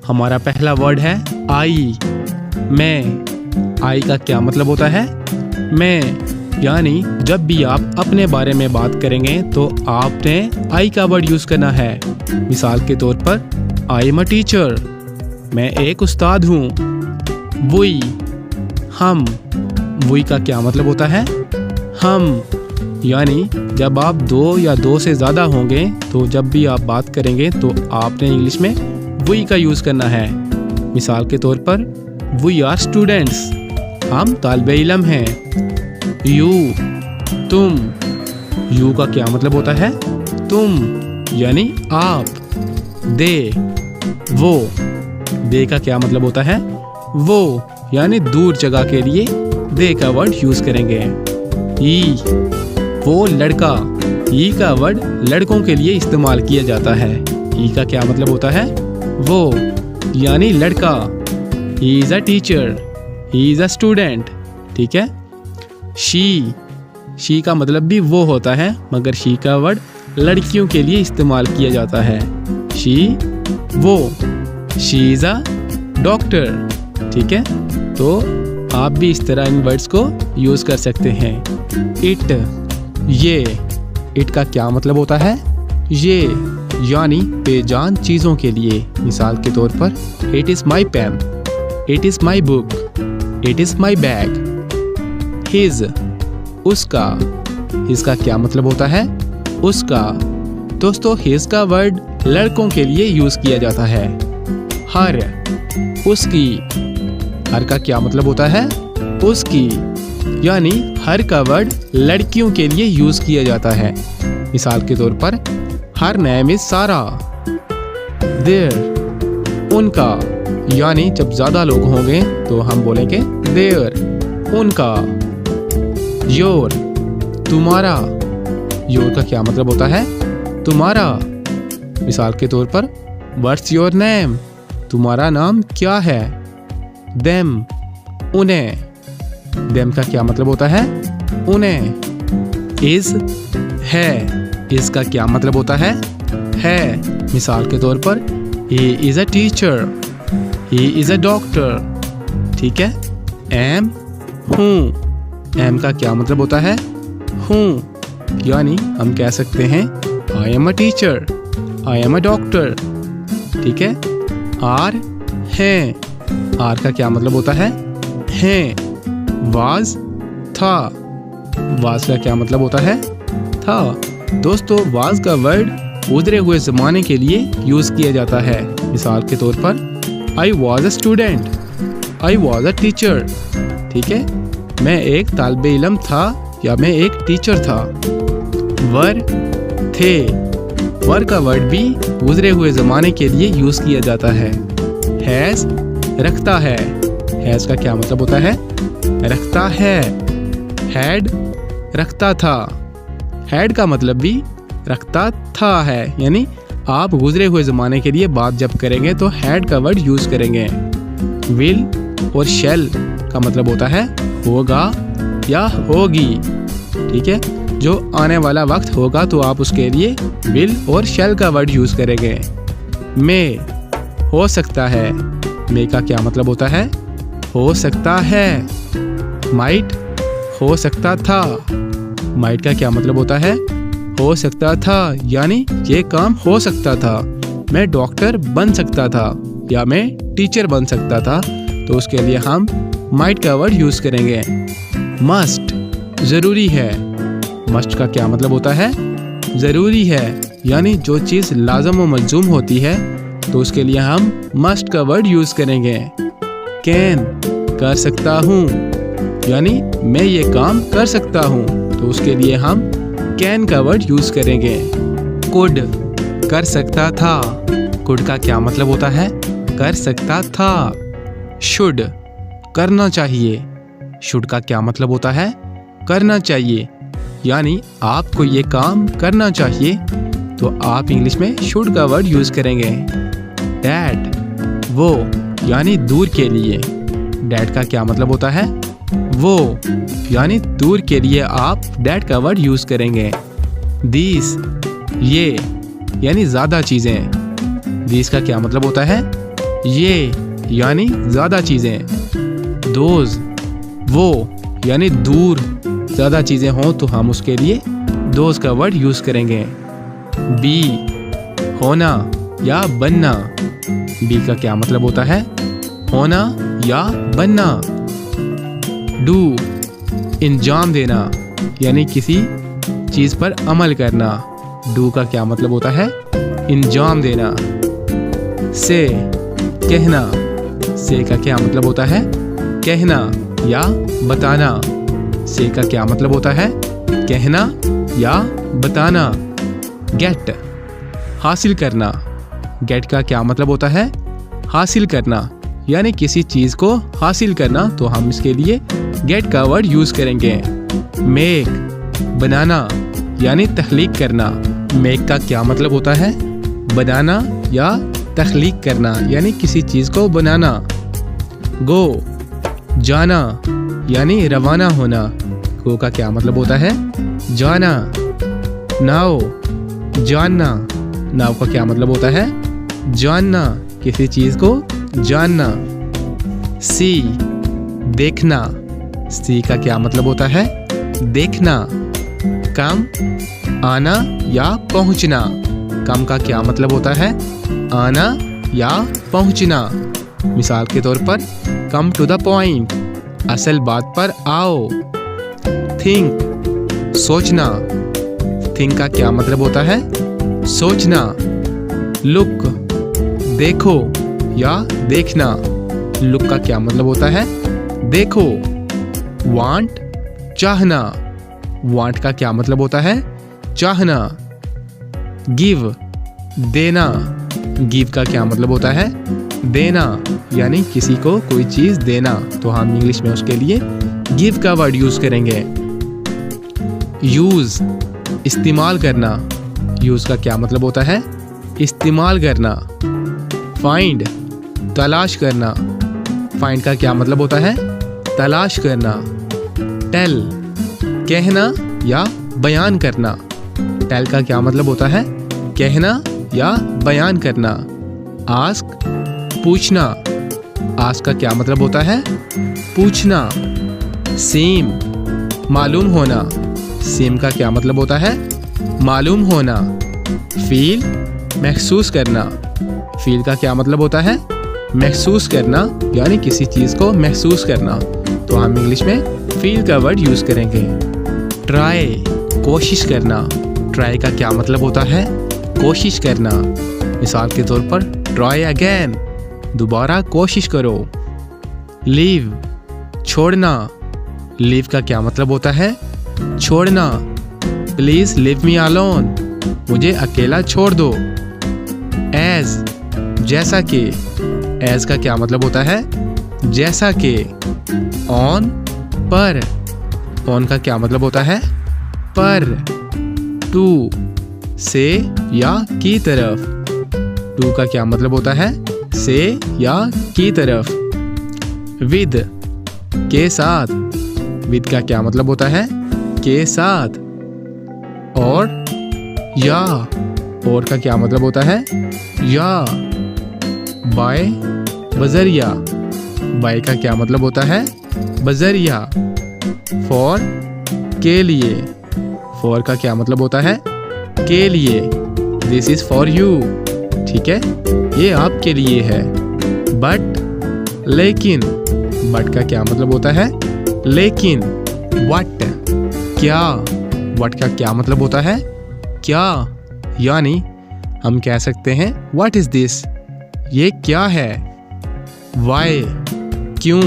हमारा पहला वर्ड है आई, मैं। आई का क्या मतलब होता है? मैं। यानी जब भी आप अपने बारे में बात करेंगे तो आपने आई का वर्ड यूज़ करना है। मिसाल के तौर पर आई एम अ टीचर, मैं एक उस्ताद हूँ। वी, हम। वी का क्या मतलब होता है? हम। यानी जब आप दो या दो से ज़्यादा होंगे तो जब भी आप बात करेंगे तो आपने इंग्लिश में वी का यूज़ करना है। मिसाल के तौर पर वी आर स्टूडेंट्स, हम तालिबे इल्म हैं। यू, तुम। यू का क्या मतलब होता है? तुम, यानी आप। दे, वो। दे का क्या मतलब होता है? वो, यानी दूर जगह के लिए दे का वर्ड यूज़ करेंगे। ई, वो लड़का। ई का वर्ड लड़कों के लिए इस्तेमाल किया जाता है। ई का क्या मतलब होता है? वो, यानी लड़का। He is a teacher, he is a student. ठीक है। शी का मतलब भी वो होता है, मगर शी का वर्ड लड़कियों के लिए इस्तेमाल किया जाता है। शी, वो। She is a doctor. ठीक है। तो आप भी इस तरह इन वर्ड्स को यूज़ कर सकते हैं। इट, ये। इट का क्या मतलब होता है? ये, यानी बेजान चीज़ों के लिए। मिसाल के तौर पर it is my pen, it is my book, it is my bag. His, उसका। हिज का क्या मतलब होता है? उसका। दोस्तों, हिज का वर्ड लड़कों के लिए यूज़ किया जाता है। हर, उसकी। हर का क्या मतलब होता है? उसकी, यानी हर का वर्ड लड़कियों के लिए यूज़ किया जाता है। मिसाल के तौर पर हर नेम इज सारा। देयर, उनका। यानी जब ज़्यादा लोग होंगे तो हम बोलेंगे देयर, उनका। योर, तुम्हारा। योर का क्या मतलब होता है? तुम्हारा। मिसाल के तौर पर व्हाट्स योर नेम, तुम्हारा नाम क्या है? देम, उन्हें। देम का क्या मतलब होता है? उन्हें। इज, है। इज का क्या मतलब होता है? है। मिसाल के तौर पर he is a teacher, he is a doctor. ठीक है। एम, हूँ। एम का क्या मतलब होता है? हूँ, यानी हम कह सकते हैं I am a teacher, I am a doctor. ठीक है। आर, हैं। आर का क्या मतलब होता है? हैं। वाज, था। वाज का क्या मतलब होता है? था। दोस्तों, वाज का वर्ड गुजरे हुए ज़माने के लिए यूज़ किया जाता है। मिसाल के तौर पर I was a student, I was a teacher. ठीक है। मैं एक तालिबे इल्म था या मैं एक टीचर था। वर, थे। वर का वर्ड भी गुजरे हुए ज़माने के लिए यूज़ किया जाता है। हैज़, रखता है। हैज़ का क्या मतलब होता है? रखता है। हैड, रखता था। हैड का मतलब भी रखता था है, यानी आप गुजरे हुए ज़माने के लिए बात जब करेंगे तो हैड का वर्ड यूज़ करेंगे। विल और शैल का मतलब होता है होगा या होगी। ठीक है। जो आने वाला वक्त होगा तो आप उसके लिए विल और शैल का वर्ड यूज़ करेंगे। मे, हो सकता है। मे का क्या मतलब होता है? हो सकता है। माइट, हो सकता था। माइट का क्या मतलब होता है? हो सकता था, यानी ये काम हो सकता था। मैं डॉक्टर बन सकता था या मैं टीचर बन सकता था, तो उसके लिए हम माइट का वर्ड यूज़ करेंगे। मस्ट, ज़रूरी है। मस्ट का क्या मतलब होता है? ज़रूरी है, यानी जो चीज़ लाज़म व मलज़ूम होती है तो उसके लिए हम मस्ट का वर्ड यूज़ करेंगे। कैन, कर सकता हूँ, यानी मैं ये काम कर सकता हूँ, तो उसके लिए हम कैन का वर्ड यूज़ करेंगे। कुड, कर सकता था। कुड का क्या मतलब होता है? कर सकता था। शुड, करना चाहिए। शुड का क्या मतलब होता है? करना चाहिए, यानी आपको ये काम करना चाहिए तो आप इंग्लिश में शुड का वर्ड यूज़ करेंगे। डैट, वो, यानी दूर के लिए। डैट का क्या मतलब होता है? वो, यानी दूर के लिए आप डैट का वर्ड यूज़ करेंगे। दीस, ये, यानी ज़्यादा चीज़ें। दीस का क्या मतलब होता है? ये यानी ज़्यादा चीज़ें। दोज वो यानी दूर ज़्यादा चीज़ें हों तो हम उसके लिए दोज का वर्ड यूज़ करेंगे। बी होना या बनना। बी का क्या मतलब होता है? होना या बनना। डू इंजाम देना यानी किसी चीज़ पर अमल करना। डू का क्या मतलब होता है? इंजाम देना। से कहना। से का क्या मतलब होता है? कहना या बताना। से का क्या मतलब होता है? कहना या बताना। गेट हासिल करना। गेट का क्या मतलब होता है? हासिल करना यानी किसी चीज़ को हासिल करना, तो हम इसके लिए गेट का वर्ड यूज़ करेंगे। मेक बनाना यानी तख्लीक करना। मेक का क्या मतलब होता है? बनाना या तख्लीक करना यानी किसी चीज़ को बनाना। गो जाना यानी रवाना होना। गो का क्या मतलब होता है? जाना। नाउ जानना। नाउ का क्या मतलब होता है? जानना, किसी चीज़ को जानना। सी देखना। सी का क्या मतलब होता है? देखना। कम आना या पहुंचना। कम का क्या मतलब होता है? आना या पहुंचना। मिसाल के तौर पर कम टू द पॉइंट, असल बात पर आओ। थिंक सोचना। थिंक का क्या मतलब होता है? सोचना। लुक देखो या देखना। लुक का क्या मतलब होता है? देखो। वांट चाहना। वांट का क्या मतलब होता है? चाहना। गिव देना। गिव का क्या मतलब होता है? देना यानी किसी को कोई चीज़ देना, तो हम इंग्लिश में उसके लिए गिव का वर्ड यूज़ करेंगे। यूज़ इस्तेमाल करना। यूज़ का क्या मतलब होता है? इस्तेमाल करना। फाइंड तलाश करना। फाइंड का क्या मतलब होता है? तलाश करना। टेल कहना या बयान करना। टेल का क्या मतलब होता है? कहना या बयान करना। आस्क पूछना। आस्क का क्या मतलब होता है? पूछना। सेम मालूम होना। सेम का क्या मतलब होता है? मालूम होना। फील महसूस करना। फील का क्या मतलब होता है? महसूस करना यानी किसी चीज़ को महसूस करना, तो हम इंग्लिश में फील का वर्ड यूज़ करेंगे। ट्राई कोशिश करना। ट्राई का क्या मतलब होता है? कोशिश करना। मिसाल के तौर पर ट्राई अगेन, दोबारा कोशिश करो। लीव छोड़ना। लीव का क्या मतलब होता है? छोड़ना। प्लीज लीव मी अलोन, मुझे अकेला छोड़ दो। एज जैसा कि। एज का क्या मतलब होता है? जैसा कि। ऑन पर। ऑन का क्या मतलब होता है? पर। टू से या की तरफ। टू का क्या मतलब होता है? से या की तरफ। विद के साथ। विद का क्या मतलब होता है? के साथ। और या। और का क्या मतलब होता है? या। बाय बजरिया। बाय का क्या मतलब होता है? बजरिया। फॉर के लिए। फॉर का क्या मतलब होता है? के लिए। दिस इज फॉर यू, ठीक है, ये आपके लिए है। बट लेकिन। बट का क्या मतलब होता है? लेकिन। वट क्या। वट का क्या मतलब होता है? क्या, यानी हम कह सकते हैं व्हाट इज दिस, ये क्या है। वाई क्यों।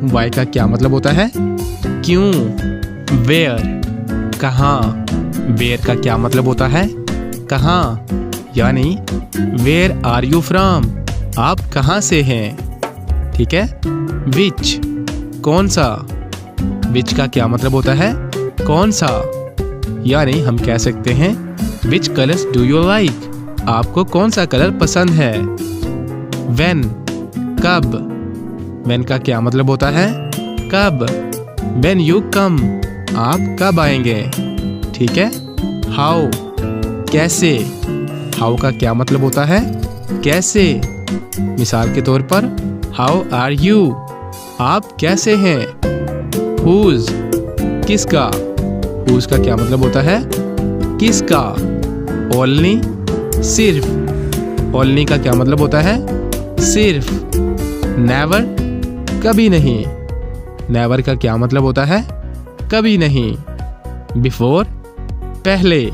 वाई का क्या मतलब होता है? क्यों। वेयर कहाँ। वेयर का क्या मतलब होता है? कहाँ, यानी वेयर आर यू फ्रॉम, आप कहाँ से हैं, ठीक है। विच कौन सा। विच का क्या मतलब होता है? कौन सा, यानी हम कह सकते हैं विच कलर्स डू यू लाइक, आपको कौन सा कलर पसंद है। व्हेन कब। व्हेन का क्या मतलब होता है? कब। व्हेन यू कम, आप कब आएंगे, ठीक है। हाउ कैसे। हाउ का क्या मतलब होता है? कैसे, मिसाल के तौर पर हाउ आर यू, आप कैसे हैं। हुज, किसका। हुज का क्या मतलब होता है, किसका। ओनली, सिर्फ। ओनली का क्या मतलब होता है, सिर्फ। नेवर, कभी नहीं। नेवर का क्या मतलब होता है, कभी नहीं। बिफोर, पहले।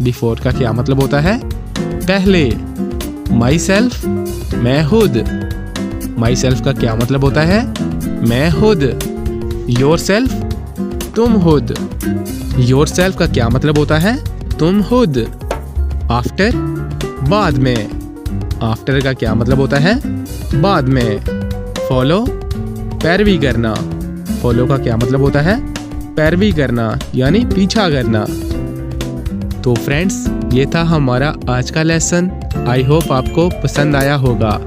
बिफोर का क्या मतलब होता है, पहले। माई सेल्फ, मैं खुद। माई सेल्फ का क्या मतलब होता है, मैं खुद। योर सेल्फ, तुम खुद। योर सेल्फ का क्या मतलब होता है, तुम खुद। आफ्टर, बाद में। आफ्टर का क्या मतलब होता है, बाद में। फॉलो, पैरवी करना। फॉलो का क्या मतलब होता है, पैरवी करना यानी पीछा करना। तो फ्रेंड्स, ये था हमारा आज का लेसन। आई होप आपको पसंद आया होगा।